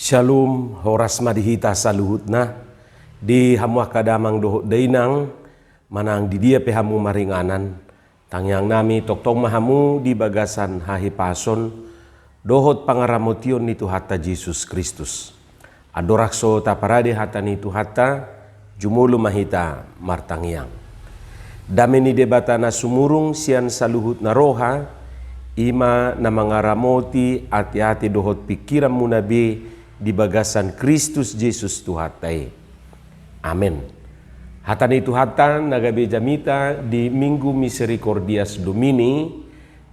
Shalom, horas madihita saluhutna di hamuah kadamang dohot dainang manang di dia pehamu maringanan tangyang nami toktong mahamu di bagasan hahi pason dohot pangaramotion itu hatta Yesus Kristus. Adorakso taparade hata nitu hatta jumulu mahita martangyang. Dameni debata na sumurung sian saluhut na roha ima na mangaramoti ati-ati dohot pikiran munabi di bagasan Kristus Yesus Tuhatai. Amin. Hatan itu hatan nagabe jamita di Minggu Misericordias Domini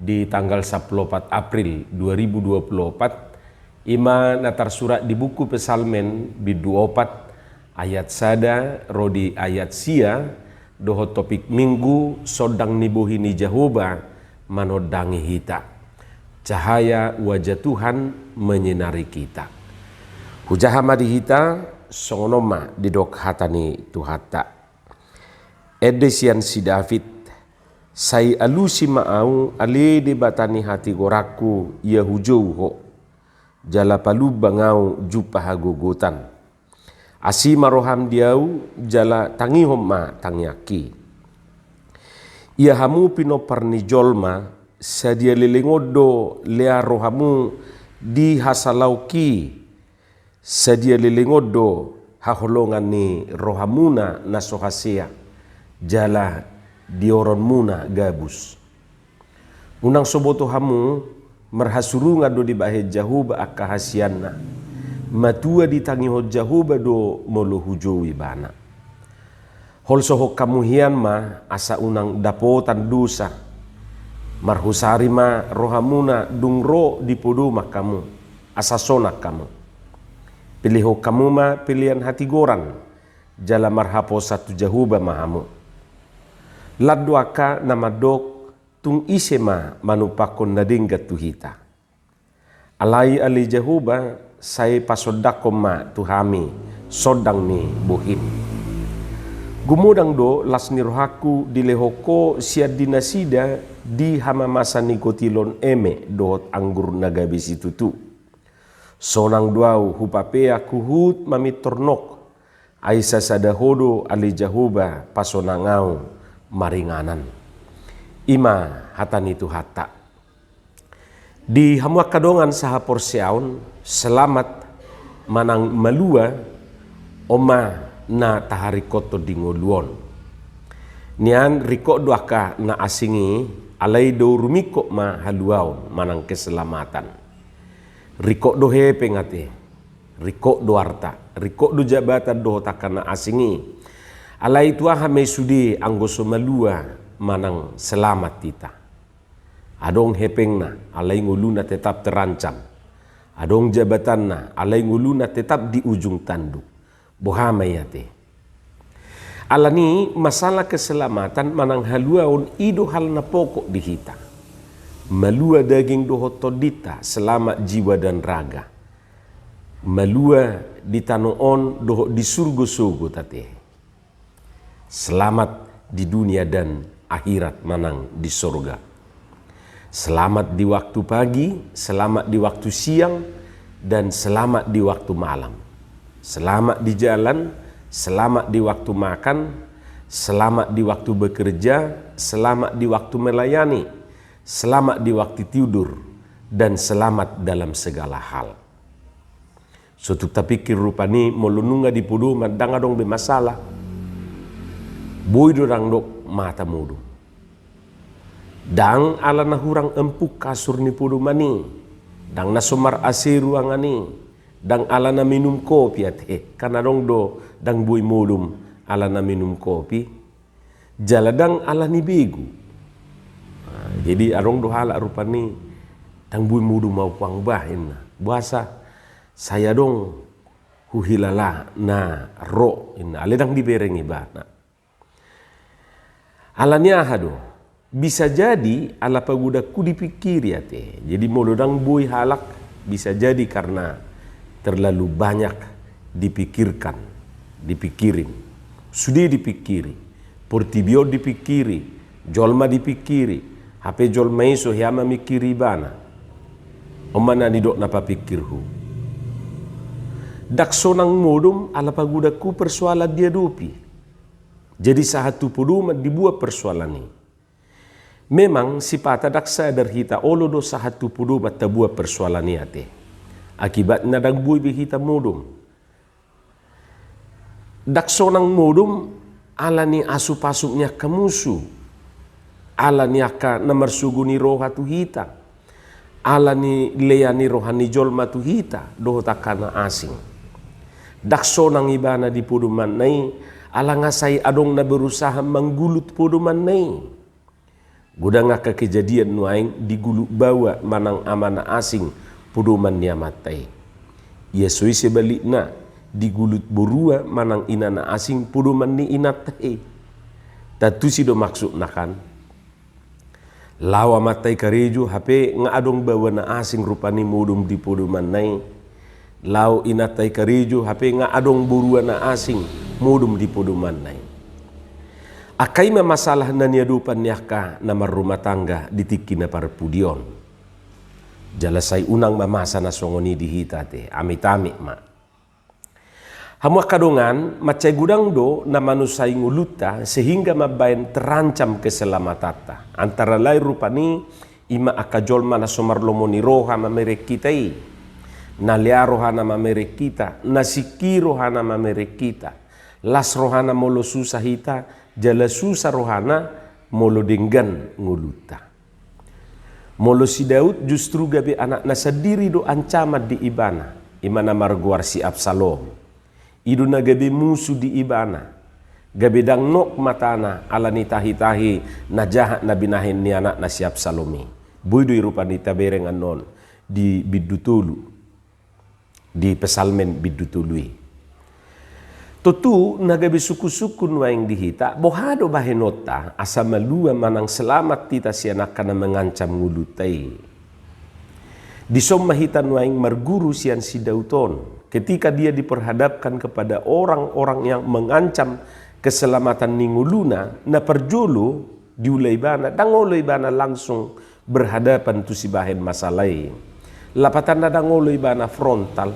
di tanggal 14 April 2024 ima natar surat di buku Pesalmen bidu 4 ayat sada rodi ayat sia dohot topik minggu sodang nibuhini Jehovah manodangi hita. Cahaya wajah Tuhan menyinari kita. Hujahama dihita songonoma didok hatani tuhata. Edesian si David sai alusi maau ale de batani hati goraku ia hujau ho. Jala palu bangau jupa hagogotan. Asima roham diau jala tangi homa tangyaki. Ia hamu pino parni jolma sadia lelengodo lea rohamu di hasalauki. Sadia lelengodo haholongan ni rohamuna nasohasia jala dioron muna gabus. Unang soboto hamu merhasurunga do di bahe Jahuba akahasianna matua ditangiho Jahuba do molo hujowi bana. Holsoho kamuhian ma asa unang dapotan dosa marhusari ma rohamuna dungro di podoma kamu asa sonak kamu. Piliho kamu ma pilihan hati goran jala marhapo satu Jahuba mahamu. Ladwaka nama dok tung isema manupakon nadinggat tuhita. Alai ali Jahuba saya pasodakom ma tuhami sodang ni buhim. Gumudang do lasni rohaku dilehoko siad dinasida di hamamasa nikotilon eme dohot anggur nagabisi tutu. Sonang duau hupapea kuhut mamit tornok aisa sadahodo ali Jahuba pasonangau maringanan. Ima hatan itu hatta. Di hamuak kadongan saha porsiaun selamat manang malua oma na taharikoto dingoluon. Nian riko duaka na asingi alai do rumiko ma haluaun manang keselamatan. Riko do hepe ngate, riko do harta, riko do jabatan do takana asingi. Alai tua hame sudi anggoso malua manang selamat tita. Adong hepengna alai nguluna tetap terancam. Adong jabatanna alai nguluna tetap di ujung tanduk. Bohama yate. Alani masalah keselamatan manang haluaun ido hal na pokok dihita. Malua daging dohot todita selamat jiwa dan raga. Malua di tanoon dohot di surgo-surgo tate. Selamat di dunia dan akhirat manang di sorga. Selamat di waktu pagi, selamat di waktu siang, dan selamat di waktu malam. Selamat di jalan, selamat di waktu makan, selamat di waktu bekerja, selamat di waktu melayani. Selamat di waktu tidur dan selamat dalam segala hal. Suatu tapikir rupani molununga di pudu madanga dong bermasalah. Boy dorang dok mata mudu. Dang ala nahurang empuk kasur ni pudu mani. Dang nasomar asiru angani. Dang ala na minum kopi ate. Karena dong do dang boy mulum ala na minum kopi. Jaladang ala ni begu. Jadi arong dohala rupani tang bui mudu mau puang bahin buasa saya dong huhilala na ro ina aledang diberengi bana alanya hado bisa jadi ala paguda ku dipikiri ate jadi molodang bui halak bisa jadi karena terlalu banyak dipikirin sudi dipikiri portibio dipikiri jolma dipikiri HP jol maiso hiama mikiri bana. Omana nidok napa pikirhu. Daksonang modum ala pagudaku persoalan dia dopi. Jadi satu puduma dibuat persoalan ini. Memang sifat daksa darhita olo do satu puduma tabuat persoalan ini ate. Akibatnya dang bui bihita modum. Daksonang modum ala ni asup-asupnya kemusu. Ala ni aka namarsuguni roha tuhita. Ala ni leani rohani jolma tuhita doh takana asing. Daksonang ibana di puduman nai ala ngasai adong na berusaha menggulut puduman nai. Gudang aka kejadian nuaing diguluk bawa manang amana asing puduman niya matai. Yesui sebalik na digulut borua manang inana asing puduman ni inatai. Tatu si do maksud nakan. Lawa matai kareju hape nga adong bawa na asing rupani mudum di puduman nai. Lau inatai kareju hape nga adong borua na asing mudum di puduman nai. Akai masalah na niadupan niyaka na marumah tangga ditiki na parpudion. Jalasay unang mamasa na songoni dihitate, amit-amit ma. Hamwa kadongan macay gudang do na manusay nguluta sehingga mabayan terancam keselamatata. Antara lain rupani ima akajolma na somarlomo ni roha mamerek kitai. Na lia rohana mamerek kita, na siki rohana mamerek kita. Las rohana molo susah hita, jala susah rohana molo denggan nguluta. Molo si Daud justru gabe anak na sadiri do ancamat di ibana. Imana marguar si Absalom. Idu na gabe musuh di ibana. Gabe dang nok matana ala ni tahi-tahi na jahat na binahin ni anak na si Absalomi. Buidu irupan ni tabereng anon di bidutulu. Di pesalmen bidutului. Tutu nagabi suku-suku nuaing dihita bohado bahenota asa malua manang selamat tita sianak kana mengancam ngulutai. Disom mahita nuaing marguru sian si Dauton ketika dia diperhadapkan kepada orang-orang yang mengancam keselamatan ninguluna na perjolo diulai bana dangoloi bana langsung berhadapan tu si bahen masalai. Lapatan na dangoloi bana frontal.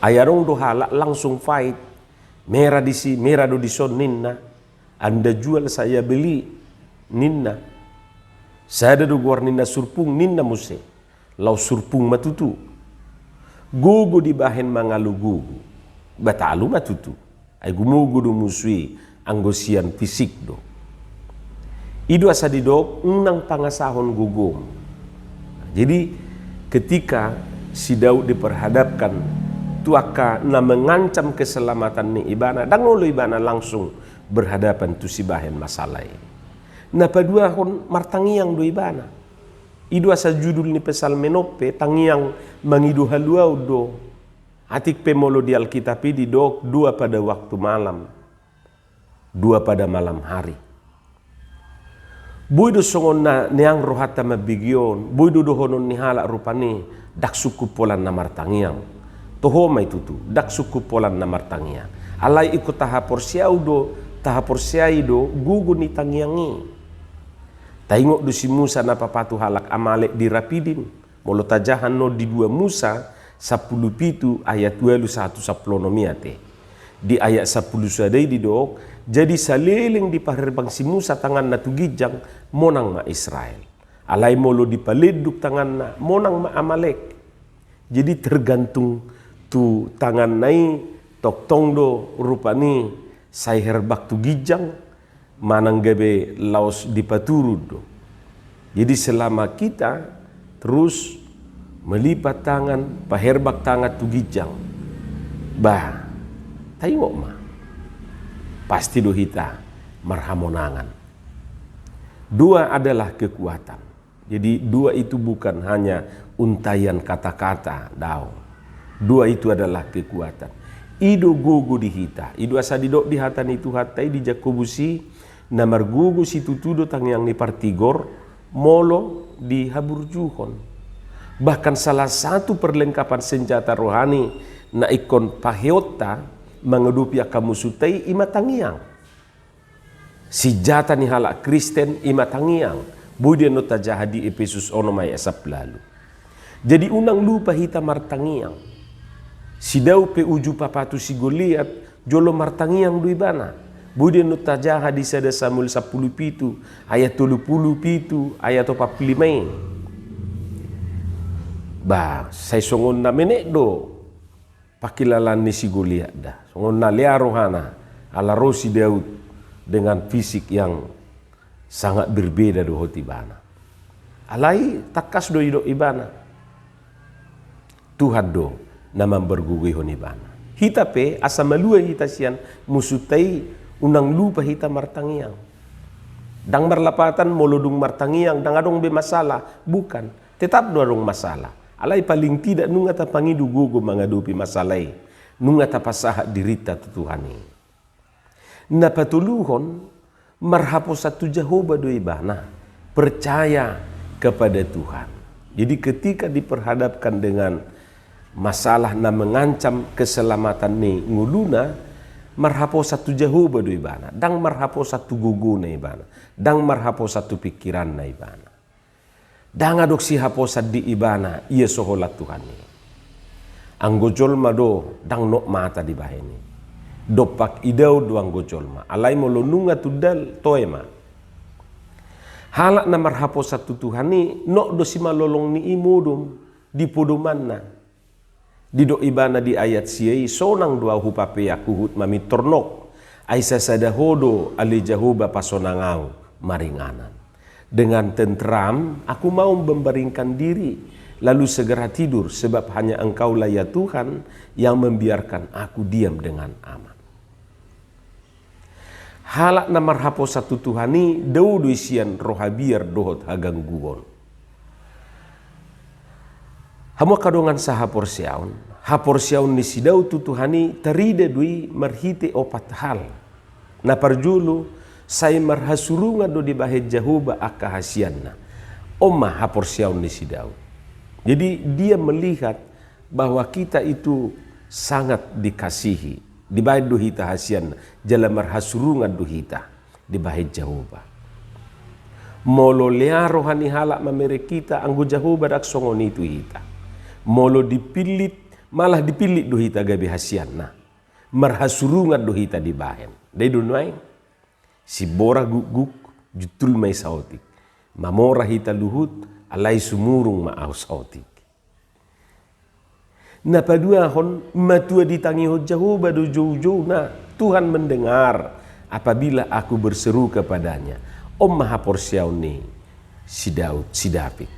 Ayarong do halak langsung fight. Merah do dison ninna. Anda jual saya beli ninna. Saya do guar ninna surpung ninna muse. Lau surpung matutu. Gugu di bahen mangalu gugu. Batalu matutu. Ay gumugu do musui anggosian fisik do. Idu asa didok unang pangasahon gugum. Jadi ketika si Daud diperhadapkan tuaka na mengancam keselamatan ni ibana dan ngolo ibana langsung berhadapan tu si bahen masalah. Na padua hon martangiang do ibana. Idu asa judul ni pesal menope tangiang mangidu haluau do. Atik pemolo di Alkitab di dok dua pada waktu malam. Dua pada malam hari. Buido songon na niang rohata mabigyon, buido dohonon ni hala rupani dak suku polan na martangiang. Toho may tutu, dak suku polan na martangiang. Alay ikut tahapor siay do, gugu ni tangiangi. Taingok do si Musa na papatu halak Amalek di Rapidin. Molo tajahan no di 2 Musa 10 ayat 21 saplonomiate. Di ayat 10 sadai di dok. Jadi saliling di paherbang si Musa tangan na tugijang monang ma Israel. Alay molo di paleduk tangan na monang ma Amalek. Jadi tergantung tu tangan nai toktong do rupani say herbak tugijang manang gabe laos di paturud do. Jadi selama kita terus melipat tangan paherbak tangan tugijang. Bah, tengok ma. Pasti dohita marhamonangan. 2 adalah kekuatan. Jadi 2 itu bukan hanya untayan kata-kata dao. 2 itu adalah kekuatan. Ido gogo dihita. Ido asa didok dihatan itu hatai di Jakobusi namar gogo si tutudo tang yang ni partigor molo di haburjuhon. Bahkan salah satu perlengkapan senjata rohani na ikon paheota mengedupi akamu sutai imatangiang. Si jata ni halak Kristen imatangiang. Budia nota jahat di Efesus onomay asap lalu. Jadi unang lupa hita martangiang. Sidau pe uju papatu si Goliat jolo martangiang du ibana. Bude nu tajaha di sada Samuel 10 pitu ayat 30 pitu ayat 45. Ba saya songon na menek do pakilalan ni si Goliat dah. Songon na lea rohana ala rosi Daud dengan fisik yang sangat berbeda do hoti bana. Alai takas do ido ibana. Tuhan do nama bergugui honi bana. Hita pe asa malua hita sian musutai unang lupa hita martangiang. Dang marlapatan molodung martangiang dang adong be masalah. Bukan, tetap do adong masalah. Alai paling tidak nunga ta pangidu gugu mengadupi masalai. Nunga ta pasaha dirita tutuhani. Na patuluhon marhapo satu Jehovah do ibana. Percaya kepada Tuhan. Jadi ketika diperhadapkan dengan masalah na mengancam keselamatan ni nguluna, marhapo satu Jehovah do ibana. Dang marhapo satu gugu na ibana. Dang marhapo satu pikiran na ibana. Dang adok si hapo di ibana ia soholat Tuhan ni. Anggojol ma do dang nok mata di baheni. Dopak idau do anggojol ma. Alai mo lonunga tudal toe ma. Halak na marhapo satu Tuhan ni nok do si malolong ni imudum di podomanna. Di do ibana di ayat siai sonang dua hupape yakuhut mami tornok. Aisa sadahodo ali Jehovah pasonangau maringanan. Dengan tentram aku mau membaringkan diri lalu segera tidur sebab hanya Engkaulah ya Tuhan yang membiarkan aku diam dengan aman. Halak na marhapo satu Tuhan ni dau do isian rohabiar dohot hagang gugon. Hamu kadongan saha porsiaun. Haporsiaun ni sidau tu Tuhani teride dui marhite opat hal. Na parjulu saya marhasurunga do di bahe Jehovah akahasianna. Omma haporsiaun ni sidau. Jadi dia melihat bahwa kita itu sangat dikasihi. Di bahe do hita hasianna. Jala marhasurunga do hita di bahe Jehovah. Molo lea rohani halak mamere kita anggo Jehovah dak songon itu hita. Molo dipilit malah dipilih do hita gabi hasianna. Marhasurunga do hita di bahen. Dai dunwai si bora guguk jutul mai sautik. Mamora hita luhut alai sumurung maau sautik. Na padua hon matua ditangi ho Jehovah do jauh-jauh na Tuhan mendengar apabila aku berseru kepadanya. Om maha porsiaun ni si Daud si David.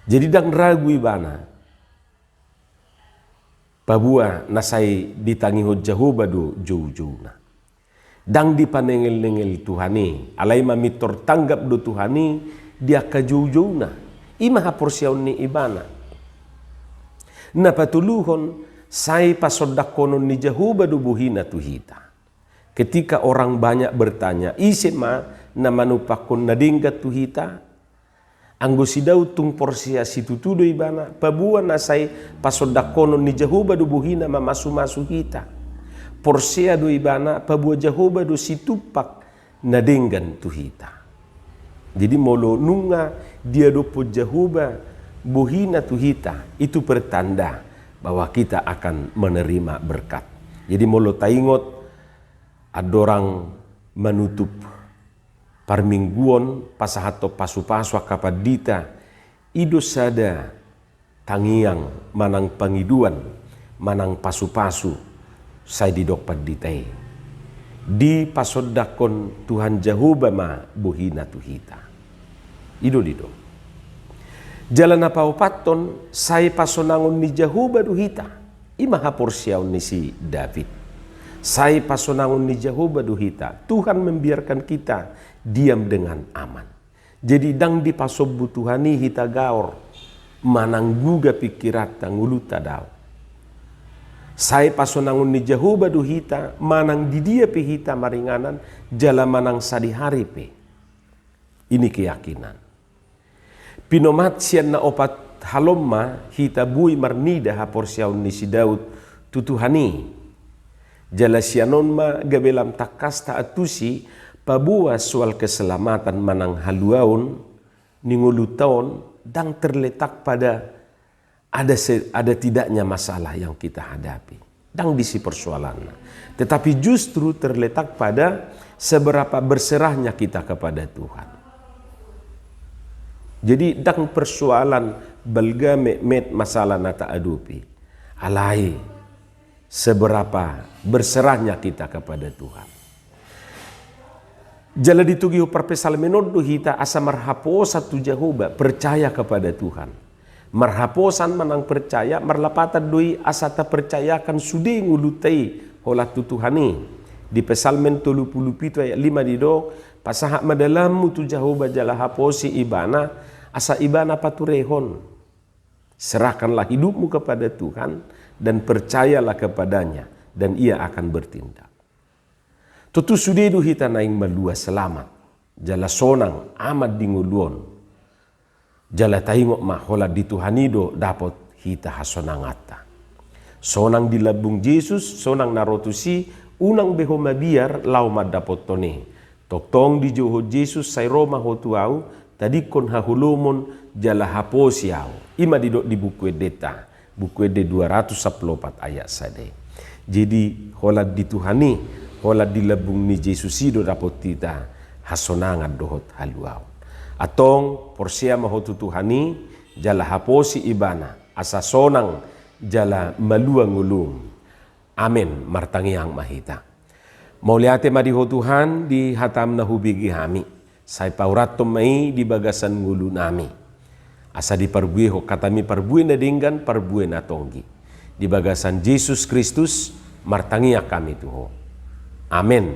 Jadi dang ragu ibana. Pabua nasai ditangi ho Jehovah do jauh-jauh na. Dang dipanengel-nengel Tuhani. Alai mamitor tanggap do Tuhani. Dia kajauh-jauh na. Ima haporsiaun ni ibana. Na patuluhon. Sai pasodakonon ni Jehovah do buhina tuhita. Ketika orang banyak bertanya. Isema na manupakon na dinggat tuhita. Anggo sidau tung porsia situ do ibana. Pabua nasai pasodakonon ni Jehovah do buhina mamasu-masu hita. Porsia do ibana pabua Jehovah do situpak na denggan tuhita. Jadi molo nunga dia do po Jehovah buhina tuhita itu pertanda bahwa kita akan menerima berkat. Jadi molo taingot adorang menutup parmingguon pasahato pasu-pasu kapadita ido sada tangiang manang pangiduan manang pasu-pasu saya didok paditai di pasodakon Tuhan Jehovah ma buhina tuhita ido dido jalan apa opaton saya pasonangon ni Jehovah duhita ima haporsiaun ni si David saya pasonangon ni Jehovah duhita Tuhan membiarkan kita diam dengan aman jadi dang di pasobu Tuhani hita gaor manang guga pikirat nguluta daw saya pasonangun ni Jehovah duhita manang di dia pihita maringanan jala manang sadihari pe. Ini keyakinan. Pinomat sian na opat halomma hita bui marnida haporsiaun ni si Daud tutuhani. Jala sianon ma gabelam takas taatusi pabua soal keselamatan manang haluaun ningulutaon dang terletak pada ada tidaknya masalah yang kita hadapi. Dan disi persoalannya. Tetapi justru terletak pada seberapa berserahnya kita kepada Tuhan. Jadi dang persoalan balga met masalah nata adupi. Alai seberapa berserahnya kita kepada Tuhan. Jala ditugihu perpesal menodo hita asa marhaposa tu Jehovah percaya kepada Tuhan. Marhaposan menang percaya marlapatan doi asa ta percayakan sudi ngulutai hola tu Tuhani. Di pesalmen 37 ayat 5 di do pasahak madalamu tu Jehovah jala haposi ibana asa ibana paturehon. Serahkanlah hidupmu kepada Tuhan dan percayalah kepadanya dan ia akan bertindak. Tutu sudedu hita naing malua selamat. Jala sonang amat dinguluon. Jala taingok mahola di Tuhanido dapat hita hasonangata. Sonang di labung Yesus, sonang narotusi, unang beho mabiar lau madapot tone. Toktong di joho Yesus say Roma hotuau, tadi kon hahulumon jala haposiau. Ima didok di buku edeta, buku ede 214 ayat sade. Jadi hola di Tuhani, hola di labung ni Yesus ido dapat hita hasonangat dohot haluau. Atong porsia mahotu Tuhani jala haposi ibana asa sonang jala malua ngulum. Amin martangiang mahita. Mauliate madiho Tuhan di hatam na hubigi hami. Say paurat mai di bagasan ngulu nami. Asa di parbue ho katami parbue na dinggan parbue na tonggi. Di bagasan Yesus Kristus martangia kami tuho. Amin.